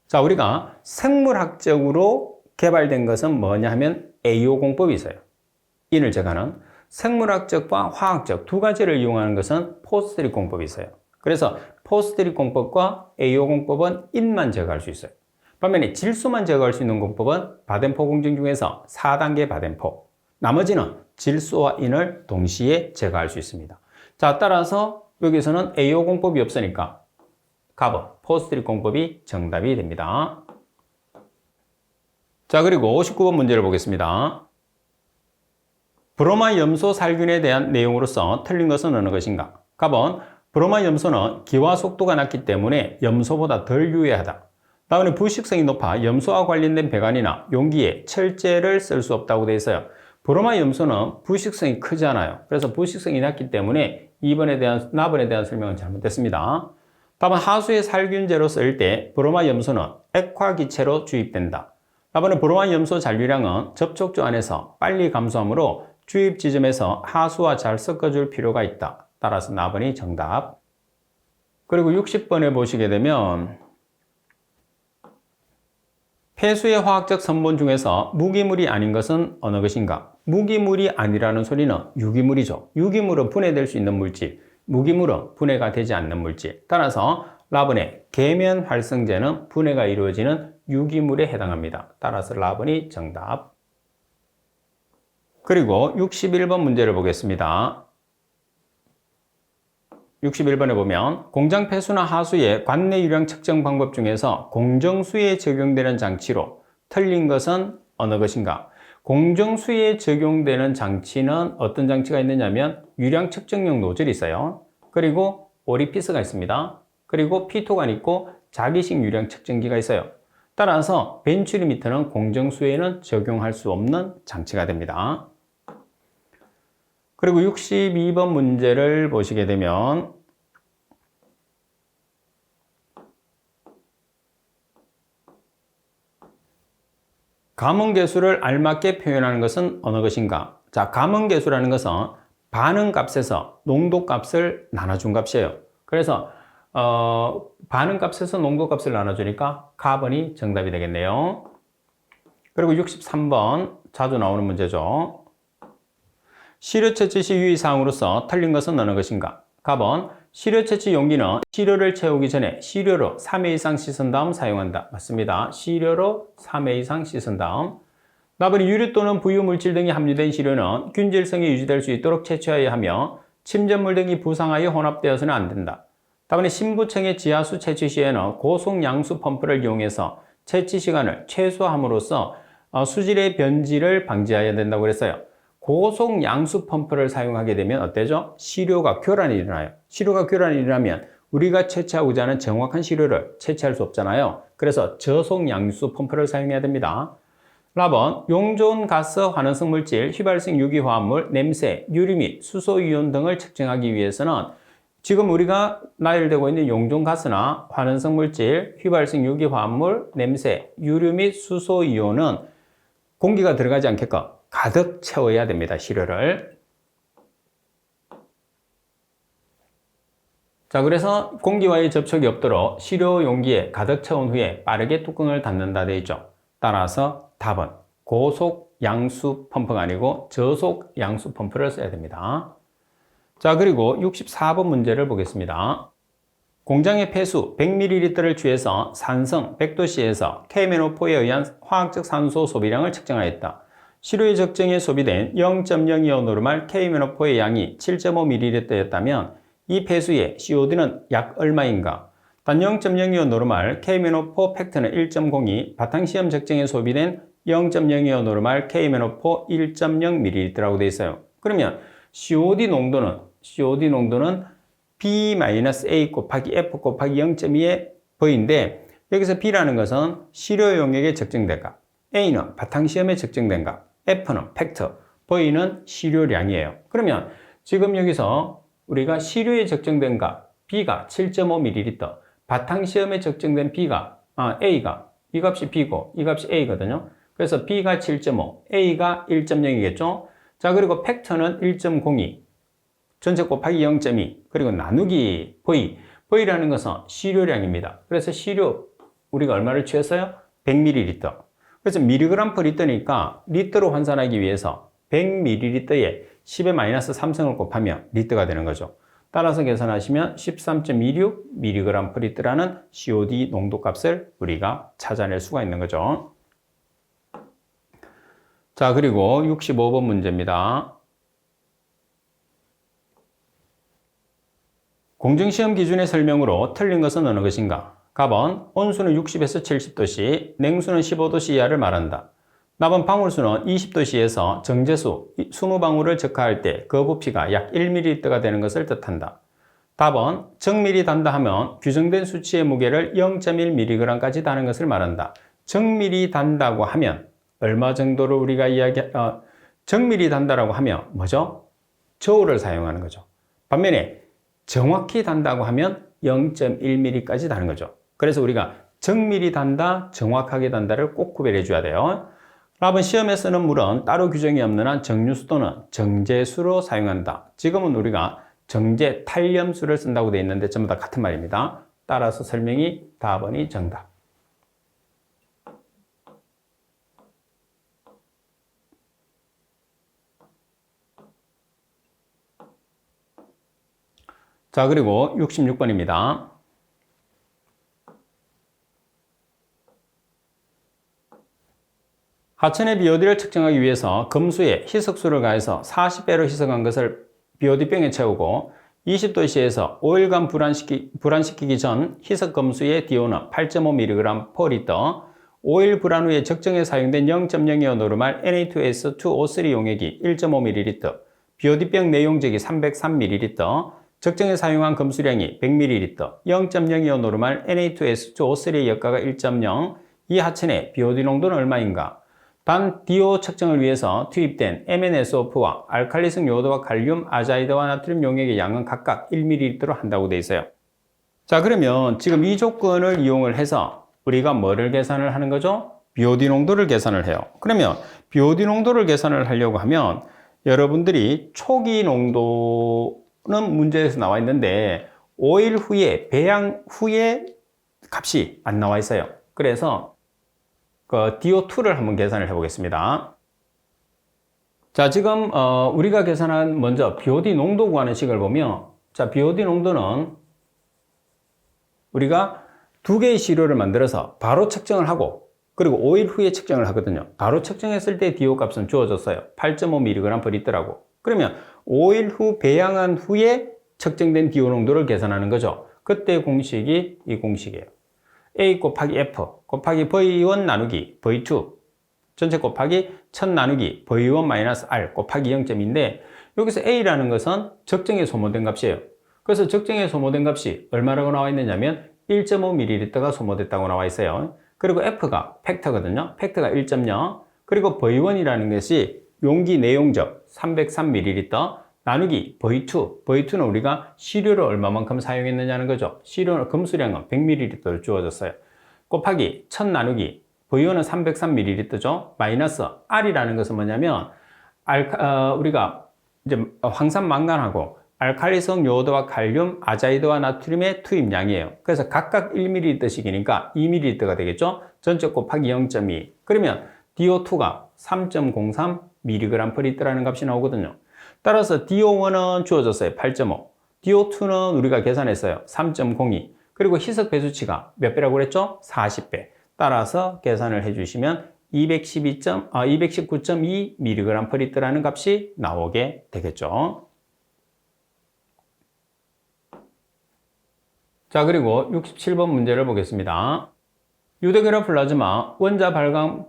자, 우리가 생물학적으로 개발된 것은 뭐냐 하면 AO 공법이 있어요. 인을 제거하는 생물학적과 화학적 두 가지를 이용하는 것은 포스트릿 공법이 있어요. 그래서 포스트릿 공법과 AO 공법은 인만 제거할 수 있어요. 반면에 질소만 제거할 수 있는 공법은 바덴포 공정 중에서 4단계 바덴포. 나머지는 질소와 인을 동시에 제거할 수 있습니다. 자, 따라서 여기서는 AO 공법이 없으니까 답은 포스트릿 공법이 정답이 됩니다. 자, 그리고 59번 문제를 보겠습니다. 브로마 염소 살균에 대한 내용으로서 틀린 것은 어느 것인가? 답은 브로마 염소는 기화 속도가 낮기 때문에 염소보다 덜 유해하다. 다음에 부식성이 높아 염소와 관련된 배관이나 용기에 철제를 쓸 수 없다고 되어 있어요. 브로마 염소는 부식성이 크지 않아요. 그래서 부식성이 낮기 때문에 4번에 대한 설명은 잘못됐습니다. 답은 하수의 살균제로 쓸 때 브로마 염소는 액화기체로 주입된다. 답은 브로마 염소 잔류량은 접촉조 안에서 빨리 감소하므로 주입 지점에서 하수와 잘 섞어줄 필요가 있다. 따라서 4번이 정답. 그리고 60번에 보시게 되면 폐수의 화학적 성분 중에서 무기물이 아닌 것은 어느 것인가? 무기물이 아니라는 소리는 유기물이죠. 유기물은 분해될 수 있는 물질, 무기물은 분해가 되지 않는 물질. 따라서 라번의 계면 활성제는 분해가 이루어지는 유기물에 해당합니다. 따라서 라번이 정답. 그리고 61번 문제를 보겠습니다. 61번에 보면 공장 폐수나 하수의 관내 유량 측정 방법 중에서 공정수에 적용되는 장치로 틀린 것은 어느 것인가? 공정수에 적용되는 장치는 어떤 장치가 있느냐면 유량 측정용 노즐이 있어요. 그리고 오리피스가 있습니다. 그리고 피토관이 있고 자기식 유량 측정기가 있어요. 따라서 벤츄리미터는 공정수에는 적용할 수 없는 장치가 됩니다. 그리고 62번 문제를 보시게 되면 감응계수를 알맞게 표현하는 것은 어느 것인가? 자, 감응계수라는 것은 반응값에서 농도값을 나눠준 값이에요. 그래서 반응값에서 농도값을 나눠주니까 카본이 정답이 되겠네요. 그리고 63번 자주 나오는 문제죠. 시료 채취 시 유의사항으로서 틀린 것은 어느 것인가? 답은 시료 채취 용기는 시료를 채우기 전에 시료로 3회 이상 씻은 다음 사용한다. 맞습니다. 시료로 3회 이상 씻은 다음. 답은 유류 또는 부유물질 등이 함유된 시료는 균질성이 유지될 수 있도록 채취하여야 하며 침전물 등이 부상하여 혼합되어서는 안 된다. 답은 신부청의 지하수 채취 시에는 고속 양수 펌프를 이용해서 채취 시간을 최소함으로써 수질의 변질을 방지해야 된다고 그랬어요. 고속 양수 펌프를 사용하게 되면 어때죠? 시료가 교란이 일어나요. 시료가 교란이 일어나면 우리가 채취하고자 하는 정확한 시료를 채취할 수 없잖아요. 그래서 저속 양수 펌프를 사용해야 됩니다. 4번 용존 가스, 환원성 물질, 휘발성 유기화합물, 냄새, 유리 및 수소이온 등을 측정하기 위해서는 지금 우리가 나열되고 있는 용존 가스나 환원성 물질, 휘발성 유기화합물, 냄새, 유리 및 수소이온은 공기가 들어가지 않게끔 가득 채워야 됩니다. 시료를. 자, 그래서 공기와의 접촉이 없도록 시료 용기에 가득 채운 후에 빠르게 뚜껑을 닫는다 되어 있죠. 따라서 답은 고속 양수 펌프가 아니고 저속 양수 펌프를 써야 됩니다. 자, 그리고 64번 문제를 보겠습니다. 공장의 폐수 100ml를 취해서 산성 100도씨에서 KMNO4에 의한 화학적 산소 소비량을 측정하였다. 시료의 적정에 소비된 0.02호 노르말 KMNO4의 양이 7.5ml였다면 이 폐수의 COD는 약 얼마인가? 단 0.02호 노르말 KMNO4 팩트는 1.02, 바탕시험 적정에 소비된 0.02호 노르말 KMNO4 1.0ml라고 되어 있어요. 그러면 COD 농도는 B-A 곱하기 F 곱하기 0.2의 V인데 여기서 B라는 것은 시료 용액에 적정된 값, A는 바탕시험에 적정된 값, F는 팩트, V는 시료량이에요. 그러면 지금 여기서 우리가 시료에 적정된 값, B가 7.5ml, 바탕시험에 적정된 B가, A가, 이 값이 B고 이 값이 A거든요. 그래서 B가 7.5, A가 1.0이겠죠. 자, 그리고 팩터는 1.02, 전체 곱하기 0.2, 그리고 나누기 V. V라는 것은 시료량입니다. 그래서 시료, 우리가 얼마를 취했어요? 100ml. 그래서 mg per 리터니까 리터로 환산하기 위해서 100ml에 10의 마이너스 3승을 곱하면 리터가 되는 거죠. 따라서 계산하시면 13.26mg per 리터라는 COD 농도값을 우리가 찾아낼 수가 있는 거죠. 자, 그리고 65번 문제입니다. 공정시험 기준의 설명으로 틀린 것은 어느 것인가? 답은 온수는 60에서 70도씨, 냉수는 15도씨 이하를 말한다. 답은 방울수는 20도씨에서 정제수 20방울을 적화할 때 그 부피가 약 1ml가 되는 것을 뜻한다. 답은 정밀히 단다 하면 규정된 수치의 무게를 0.1mg까지 다는 것을 말한다. 정밀히 단다고 하면 얼마 정도를 우리가 정밀히 단다라고 하면 뭐죠? 저울을 사용하는 거죠. 반면에 정확히 단다고 하면 0.1mm까지 다는 거죠. 그래서 우리가 정밀히 단다, 정확하게 단다를 꼭 구별해 줘야 돼요. 답은 시험에 쓰는 물은 따로 규정이 없는 한 정류수 또는 정제수로 사용한다. 지금은 우리가 정제 탄염수를 쓴다고 되어 있는데 전부 다 같은 말입니다. 따라서 설명이 답번이 정답. 자, 그리고 66번입니다. 하천의 BOD를 측정하기 위해서 금수에 희석수를 가해서 40배로 희석한 것을 BOD병에 채우고 20도씨에서 5일간 불안시키기 전 희석 금수의 DO는 8.5mg per 리터, 5일 불안 후에 적정에 사용된 0.02호 노르말 Na2S2O3 용액이 1.5ml, BOD병 내용적이 303ml, 적정에 사용한 금수량이 100ml, 0.02호 노르말 Na2S2O3의 역가가 1.0, 이 하천의 BOD 농도는 얼마인가? 단 DO 측정을 위해서 투입된 MnSO4와 알칼리성 요오드와 칼륨, 아자이드와 나트륨 용액의 양은 각각 1ml로 한다고 되어 있어요. 자, 그러면 지금 이 조건을 이용을 해서 우리가 뭐를 계산을 하는 거죠? BOD 농도를 계산을 해요. 그러면 BOD 농도를 계산을 하려고 하면 여러분들이 초기 농도는 문제에서 나와 있는데 5일 후에 배양 후에 값이 안 나와 있어요. 그래서 그 DO2를 한번 계산을 해 보겠습니다. 자, 지금 우리가 계산한 먼저 BOD 농도 구하는 식을 보면, 자, BOD 농도는 우리가 두 개의 시료를 만들어서 바로 측정을 하고 그리고 5일 후에 측정을 하거든요. 바로 측정했을 때 DO 값은 주어졌어요. 8.5mg/L라고. 그러면 5일 후 배양한 후에 측정된 DO 농도를 계산하는 거죠. 그때 공식이 이 공식이에요. A 곱하기 F 곱하기 V1 나누기 V2 전체 곱하기 1000 나누기 V1 마이너스 R 곱하기 0.2인데 여기서 A라는 것은 적정에 소모된 값이에요. 그래서 적정에 소모된 값이 얼마라고 나와 있느냐면 1.5ml가 소모됐다고 나와 있어요. 그리고 F가 팩터거든요. 팩터가 1.0 그리고 V1이라는 것이 용기 내용적 303ml 나누기 V2는 우리가 시료를 얼마만큼 사용했느냐는 거죠. 시료 검수량은 100ml로 주어졌어요. 곱하기 1000 나누기 V1은 303ml죠. 마이너스 R이라는 것은 뭐냐면 우리가 이제 황산 망간하고 알칼리성 요오드와 칼륨, 아자이드와 나트륨의 투입량이에요. 그래서 각각 1ml씩이니까 2ml가 되겠죠. 전체 곱하기 0.2 그러면 DO2가 3.03mg/L라는 값이 나오거든요. 따라서 DO1은 주어졌어요. 8.5 DO2는 우리가 계산했어요. 3.02 그리고 희석 배수치가 몇 배라고 그랬죠? 40배. 따라서 계산을 해주시면 219.2mg/L라는 값이 나오게 되겠죠. 자, 그리고 67번 문제를 보겠습니다. 유독이나 플라즈마 원자 발광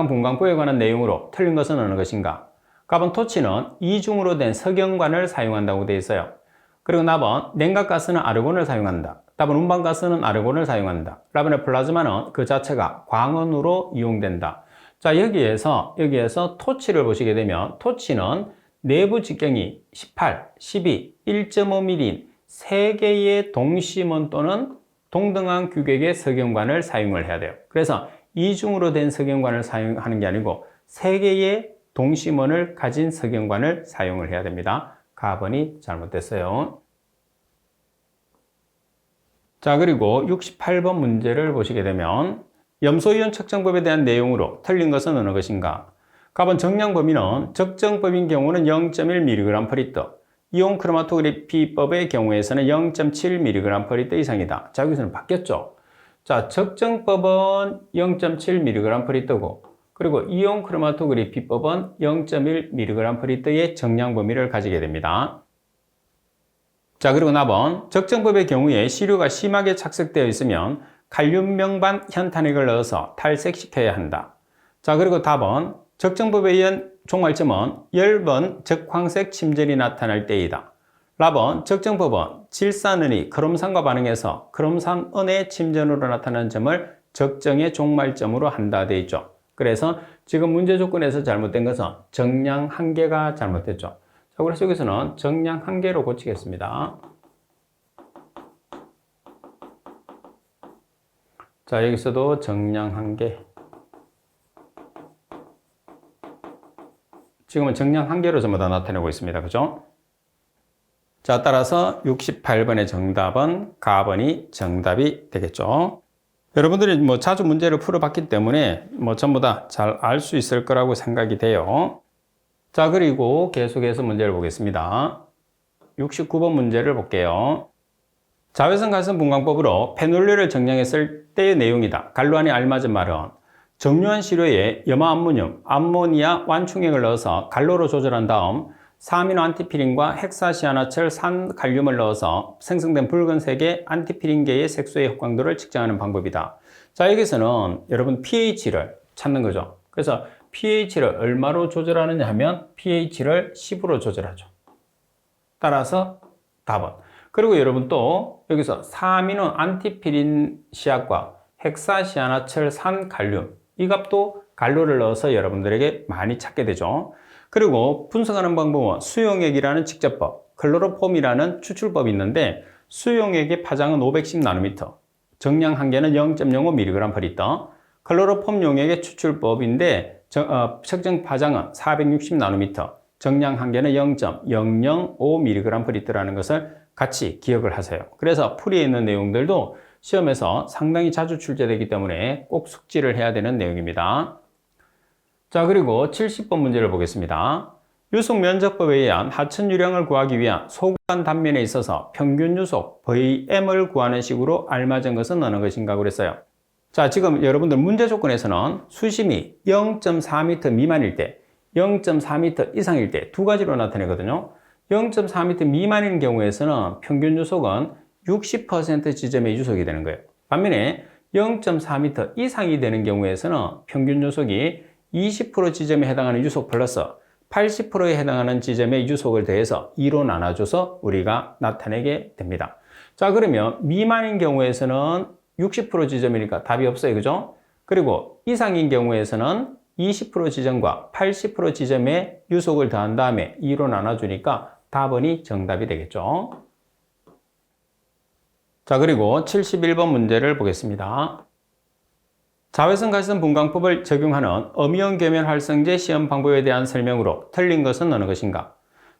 분광부에 관한 내용으로 틀린 것은 어느 것인가? 답은 토치는 이중으로 된 석영관을 사용한다고 되어 있어요. 그리고 답은 냉각가스는 아르곤을 사용한다. 답은 운반가스는 아르곤을 사용한다. 답은 플라즈마는 그 자체가 광원으로 이용된다. 자, 여기에서 토치를 보시게 되면 토치는 내부 직경이 18, 12, 1.5mm인 3개의 동심원 또는 동등한 규격의 석영관을 사용을 해야 돼요. 그래서 이중으로 된 석영관을 사용하는 게 아니고 3개의 동심원을 가진 석영관을 사용을 해야 됩니다. 가번이 잘못됐어요. 자, 그리고 68번 문제를 보시게 되면 염소이온 측정법에 대한 내용으로 틀린 것은 어느 것인가? 가번 정량 범위는 적정법인 경우는 0.1mg/L 이온 크로마토그래피법의 경우에서는 0.7mg/L 이상이다. 자, 여기서는 바뀌었죠. 자, 적정법은 0.7mg/L고 그리고 이온 크로마토그래피법은 0.1mg/L의 정량 범위를 가지게 됩니다. 자, 그리고 답은 적정법의 경우에 시료가 심하게 착색되어 있으면 칼륨 명반 현탄액을 넣어서 탈색시켜야 한다. 자, 그리고 답은 적정법에 의한 종말점은 엷은 적황색 침전이 나타날 때이다. 답은 적정법은 질산은이 크롬산과 반응해서 크롬산은의 침전으로 나타나는 점을 적정의 종말점으로 한다 되어 있죠. 그래서 지금 문제 조건에서 잘못된 것은 정량 한계가 잘못됐죠. 자, 그래서 여기서는 정량 한계로 고치겠습니다. 자, 여기서도 정량 한계. 지금은 정량 한계로 전부 다 나타내고 있습니다. 그죠? 자, 따라서 68번의 정답은 가번이 정답이 되겠죠. 여러분들이 자주 문제를 풀어봤기 때문에 전부 다 잘 알 수 있을 거라고 생각이 돼요. 자, 그리고 계속해서 문제를 보겠습니다. 69번 문제를 볼게요. 자외선 가스 분광법으로 페놀류를 정량했을 때의 내용이다. 갈루안이 알맞은 말은 정류한 시료에 염화암모늄, 암모니아 완충액을 넣어서 갈로로 조절한 다음 사아미노 안티피린과 헥사시아나철 산칼륨을 넣어서 생성된 붉은색의 안티피린계의 색소의 흑광도를 측정하는 방법이다. 자, 여기서는 여러분 pH를 찾는 거죠. 그래서 pH를 얼마로 조절하느냐 하면 pH를 10으로 조절하죠. 따라서 답은. 그리고 여러분 또 여기서 사아미노 안티피린 시약과 헥사시아나철 산칼륨 이 값도 갈로를 넣어서 여러분들에게 많이 찾게 되죠. 그리고 분석하는 방법은 수용액이라는 직접법, 클로로폼이라는 추출법이 있는데 수용액의 파장은 510나노미터, 정량 한계는 0.05mg/L, 클로로폼 용액의 추출법인데 측정 파장은 460나노미터, 정량 한계는 0.005mg/L라는 것을 같이 기억을 하세요. 그래서 풀이에 있는 내용들도 시험에서 상당히 자주 출제되기 때문에 꼭 숙지를 해야 되는 내용입니다. 자, 그리고 70번 문제를 보겠습니다. 유속 면적법에 의한 하천 유량을 구하기 위한 소관 단면에 있어서 평균 유속 Vm을 구하는 식으로 알맞은 것은 어느 것인가 그랬어요. 자, 지금 여러분들 문제 조건에서는 수심이 0.4m 미만일 때, 0.4m 이상일 때 두 가지로 나타내거든요. 0.4m 미만인 경우에서는 평균 유속은 60% 지점의 유속이 되는 거예요. 반면에 0.4m 이상이 되는 경우에서는 평균 유속이 20% 지점에 해당하는 유속 플러스 80%에 해당하는 지점의 유속을 더해서 2로 나눠줘서 우리가 나타내게 됩니다. 자, 그러면 미만인 경우에서는 60% 지점이니까 답이 없어요. 그죠? 그리고 이상인 경우에서는 20% 지점과 80% 지점의 유속을 더한 다음에 2로 나눠주니까 답은이 정답이 되겠죠. 자, 그리고 71번 문제를 보겠습니다. 자외선 가시선 분광법을 적용하는 음이온 계면 활성제 시험 방법에 대한 설명으로 틀린 것은 어느 것인가?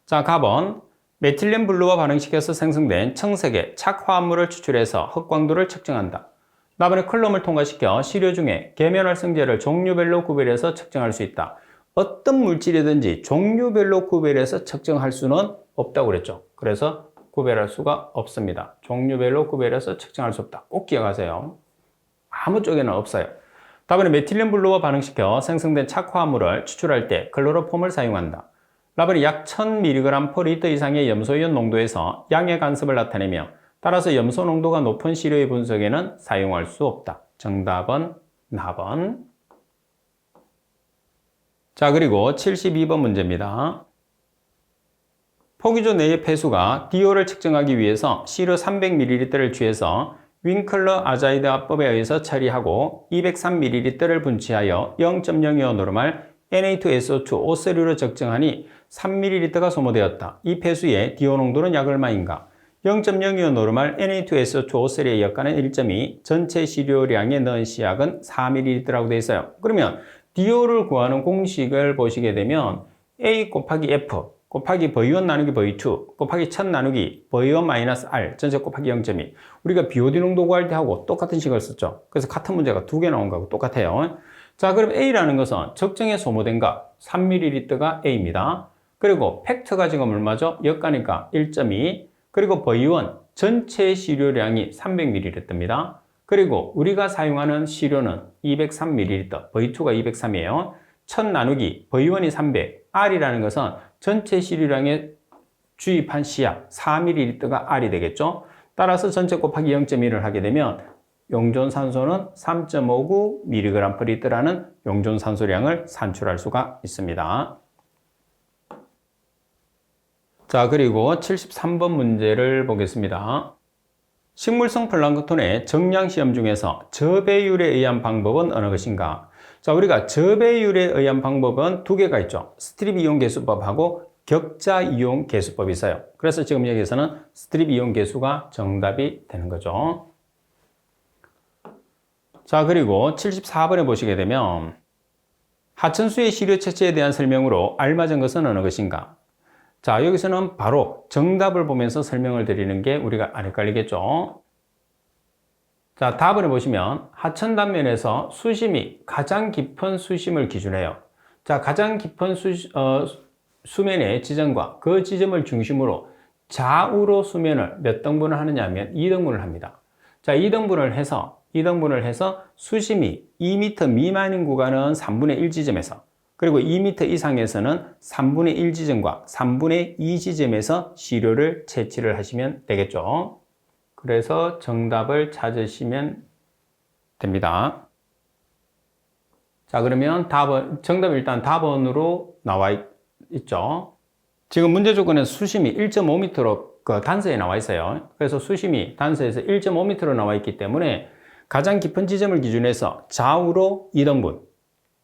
자, 답은 메틸렌 블루와 반응시켜서 생성된 청색의 착화합물을 추출해서 흑광도를 측정한다. 나번에 클롬을 통과시켜 시료 중에 계면 활성제를 종류별로 구별해서 측정할 수 있다. 어떤 물질이든지 종류별로 구별해서 측정할 수는 없다고 그랬죠. 그래서 구별할 수가 없습니다. 종류별로 구별해서 측정할 수 없다. 꼭 기억하세요. 아무 쪽에는 없어요. 답은 메틸렌 블루와 반응시켜 생성된 착화합물을 추출할 때 클로로폼을 사용한다. 라벨이 약 1000mg/L 이상의 염소이온 농도에서 양의 간섭을 나타내며 따라서 염소 농도가 높은 시료의 분석에는 사용할 수 없다. 정답은 4번. 자, 그리고 72번 문제입니다. 포기조 내의 폐수가 DO를 측정하기 위해서 시료 300ml를 취해서 윙클러 아자이드 합법에 의해서 처리하고 203ml를 분치하여 0.02호 노르말 Na2SO2 O3로 적정하니 3ml가 소모되었다. 이 폐수의 DO 농도는 약 얼마인가? 0.02호 노르말 Na2SO2 O3의 역가는 1.2, 전체 시료량에 넣은 시약은 4ml라고 되어 있어요. 그러면 DO를 구하는 공식을 보시게 되면 A 곱하기 F 곱하기 V1 나누기 V2 곱하기 1000 나누기 V1-R 전체 곱하기 0.2. 우리가 BOD 농도 구할 때 하고 똑같은 식을 썼죠. 그래서 같은 문제가 두 개 나온 거하고 똑같아요. 자, 그럼 A라는 것은 적정에 소모된 값 3ml가 A입니다. 그리고 팩트가 지금 얼마죠? 역가니까 1.2. 그리고 V1 전체 시료량이 300ml입니다. 그리고 우리가 사용하는 시료는 203ml, V2가 203이에요. 1000 나누기 V1이 300, R이라는 것은 전체 시료량에 주입한 시약 4ml가 R이 되겠죠. 따라서 전체 곱하기 0.1을 하게 되면 용존산소는 3.59mg/L라는 용존산소량을 산출할 수가 있습니다. 자, 그리고 73번 문제를 보겠습니다. 식물성 플랑크톤의 정량 시험 중에서 저배율에 의한 방법은 어느 것인가? 자, 우리가 저배율에 의한 방법은 두 개가 있죠. 스트립 이온 계수법하고 격자 이온 계수법이 있어요. 그래서 지금 여기서는 스트립 이온 계수가 정답이 되는 거죠. 자, 그리고 74번에 보시게 되면 하천수의 시료 채취에 대한 설명으로 알맞은 것은 어느 것인가? 자, 여기서는 바로 정답을 보면서 설명을 드리는 게 우리가 안 헷갈리겠죠. 자, 답을 보시면 하천 단면에서 수심이 가장 깊은 수심을 기준해요. 자, 가장 깊은 수면의 지점과 그 지점을 중심으로 좌우로 수면을 몇 등분을 하느냐 하면 2등분을 합니다. 자, 2등분을 해서 수심이 2m 미만인 구간은 3분의 1 지점에서, 그리고 2m 이상에서는 3분의 1 지점과 3분의 2 지점에서 시료를 채취를 하시면 되겠죠. 그래서 정답을 찾으시면 됩니다. 자, 그러면 정답은 일단 답원으로 나와 있죠. 지금 문제 조건은 수심이 1.5m로 단서에 나와 있어요. 그래서 수심이 단서에서 1.5m로 나와 있기 때문에 가장 깊은 지점을 기준해서 좌우로 2등분,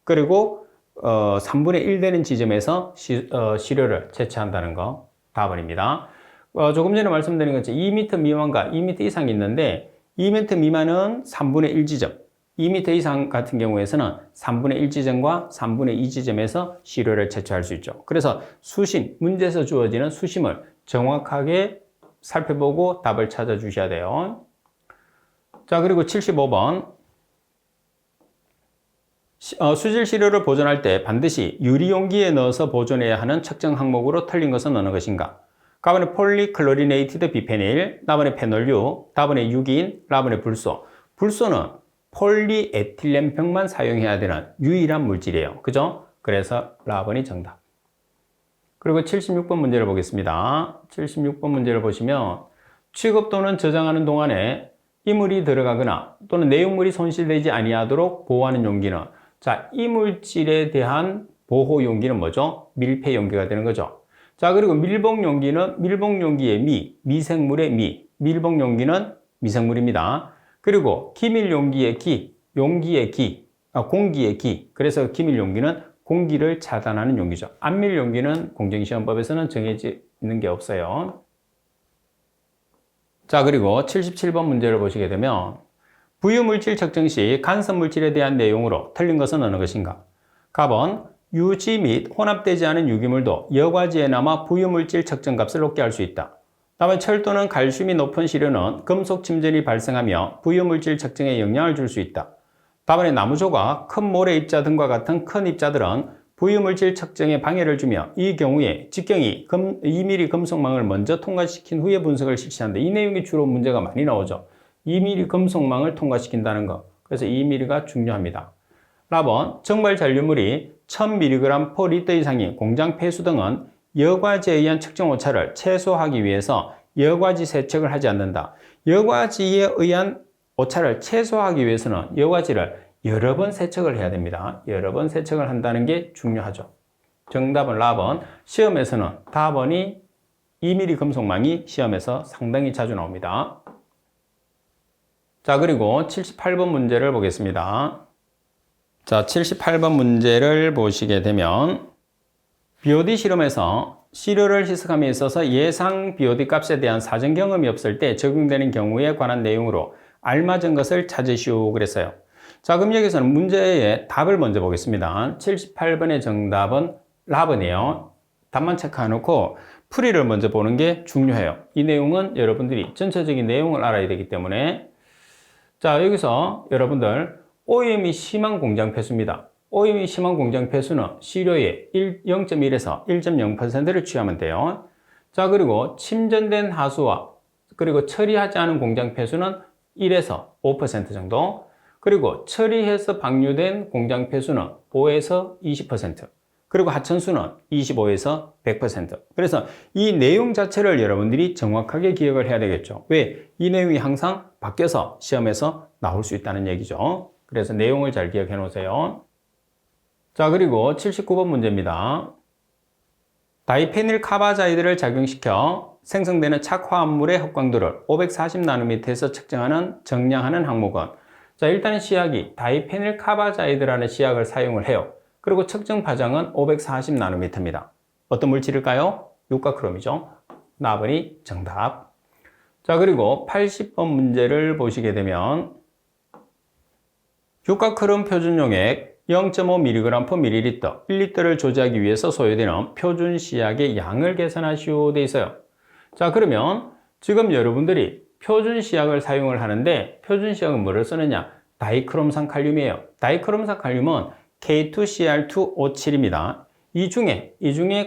그리고 3분의 1 되는 지점에서 시료를 채취한다는 거 답원입니다. 조금 전에 말씀드린 것처럼 2m 미만과 2m 이상이 있는데 2m 미만은 3분의 1 지점, 2m 이상 같은 경우에서는 3분의 1 지점과 3분의 2 지점에서 시료를 채취할 수 있죠. 그래서 수심, 문제에서 주어지는 수심을 정확하게 살펴보고 답을 찾아주셔야 돼요. 자, 그리고 75번. 수질 시료를 보존할 때 반드시 유리용기에 넣어서 보존해야 하는 측정 항목으로 틀린 것은 어느 것인가? 가번에 폴리클로리네이티드 비페닐, 나번에 페놀유, 다번에 유기인, 라번에 불소. 불소는 폴리에틸렌병만 사용해야 되는 유일한 물질이에요. 그죠? 그래서 라번이 정답. 그리고 76번 문제를 보겠습니다. 76번 문제를 보시면 취급 또는 저장하는 동안에 이물이 들어가거나 또는 내용물이 손실되지 아니하도록 보호하는 용기는, 자, 이물질에 대한 보호 용기는 뭐죠? 밀폐 용기가 되는 거죠. 자, 그리고 밀봉 용기는 밀봉 용기의 미생물의 밀봉 용기는 미생물입니다. 그리고 기밀 용기의 용기의 공기의 그래서 기밀 용기는 공기를 차단하는 용기죠. 안밀 용기는 공정시험법에서는 정해져 있는 게 없어요. 자, 그리고 77번 문제를 보시게 되면 부유물질 측정 시 간섭물질에 대한 내용으로 틀린 것은 어느 것인가? 갑은 유지 및 혼합되지 않은 유기물도 여과지에 남아 부유물질 측정값을 높게 할 수 있다. 다음에 철 또는 칼슘이 높은 시료는 금속 침전이 발생하며 부유물질 측정에 영향을 줄 수 있다. 다음에 나무조각, 큰 모래 입자 등과 같은 큰 입자들은 부유물질 측정에 방해를 주며 이 경우에 직경이 2mm 금속망을 먼저 통과시킨 후에 분석을 실시한다. 이 내용이 주로 문제가 많이 나오죠. 2mm 금속망을 통과시킨다는 거. 그래서 2mm가 중요합니다. 라번, 정말 잔류물이 1000mg per 리터 이상인 공장 폐수 등은 여과지에 의한 측정 오차를 최소화하기 위해서 여과지 세척을 하지 않는다. 여과지에 의한 오차를 최소화하기 위해서는 여과지를 여러 번 세척을 해야 됩니다. 여러 번 세척을 한다는 게 중요하죠. 정답은 라번. 시험에서는 답번이 2mm 금속망이 시험에서 상당히 자주 나옵니다. 자, 그리고 78번 문제를 보겠습니다. 자, 78번 문제를 보시게 되면 BOD 실험에서 시료를 희석함에 있어서 예상 BOD 값에 대한 사전 경험이 없을 때 적용되는 경우에 관한 내용으로 알맞은 것을 찾으시오 그랬어요. 자, 그럼 여기서는 문제의 답을 먼저 보겠습니다. 78번의 정답은 라번이에요. 답만 체크해놓고 풀이를 먼저 보는 게 중요해요. 이 내용은 여러분들이 전체적인 내용을 알아야 되기 때문에. 자, 여기서 여러분들 오염이 심한 공장 폐수입니다. 오염이 심한 공장 폐수는 시료의 0.1에서 1.0%를 취하면 돼요. 자, 그리고 침전된 하수와 그리고 처리하지 않은 공장 폐수는 1에서 5% 정도, 그리고 처리해서 방류된 공장 폐수는 5에서 20%, 그리고 하천수는 25에서 100%. 그래서 이 내용 자체를 여러분들이 정확하게 기억을 해야 되겠죠. 왜? 이 내용이 항상 바뀌어서 시험에서 나올 수 있다는 얘기죠. 그래서 내용을 잘 기억해 놓으세요. 자, 그리고 79번 문제입니다. 다이페닐 카바자이드를 작용시켜 생성되는 착화합물의 흑광도를 540나노미터에서 측정하는 정량하는 항목은, 자, 일단은 시약이 다이페닐 카바자이드라는 시약을 사용을 해요. 그리고 측정 파장은 540나노미터입니다. 어떤 물질일까요? 육가크롬이죠. 나번이 정답. 자, 그리고 80번 문제를 보시게 되면 육가크롬 표준용액 0.5mg/ml, 1리터를 조제하기 위해서 소요되는 표준 시약의 양을 계산하시오 돼 있어요. 자, 그러면 지금 여러분들이 표준 시약을 사용을 하는데 표준 시약은 뭐를 쓰느냐? 다이크롬산 칼륨이에요. 다이크롬산 칼륨은 K2Cr2O7입니다. 이 중에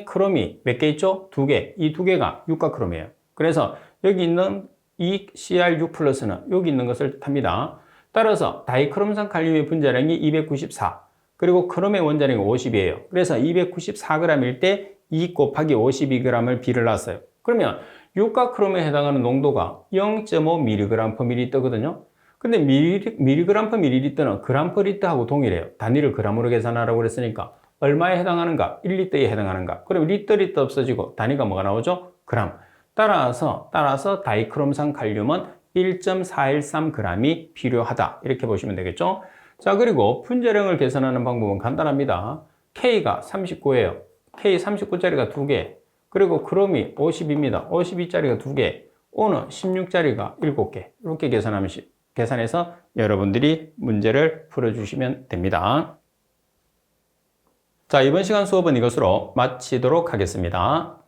크롬이 몇 개 있죠? 2개. 이 2개가 육가크롬이에요. 그래서 여기 있는 이 Cr6 플러스는 여기 있는 것을 뜻합니다. 따라서 다이크롬산 칼륨의 분자량이 294, 그리고 크롬의 원자량이 50이에요. 그래서 294g일 때 2 곱하기 52g을 비를 놨어요. 그러면 육가크롬에 해당하는 농도가 0.5mg/ml거든요. 근데 mg/ml는 g/L하고 동일해요. 단위를 g으로 계산하라고 그랬으니까 얼마에 해당하는가? 1리터에 해당하는가? 그럼 리터 없어지고 단위가 뭐가 나오죠? g. 따라서 다이크롬산 칼륨은 1.413g이 필요하다. 이렇게 보시면 되겠죠? 자, 그리고 분자량을 계산하는 방법은 간단합니다. K가 39예요. K 39짜리가 2개. 그리고 크롬이 50입니다. 52짜리가 2개. O는 16짜리가 7개. 이렇게 계산하면 계산해서 여러분들이 문제를 풀어주시면 됩니다. 자, 이번 시간 수업은 이것으로 마치도록 하겠습니다.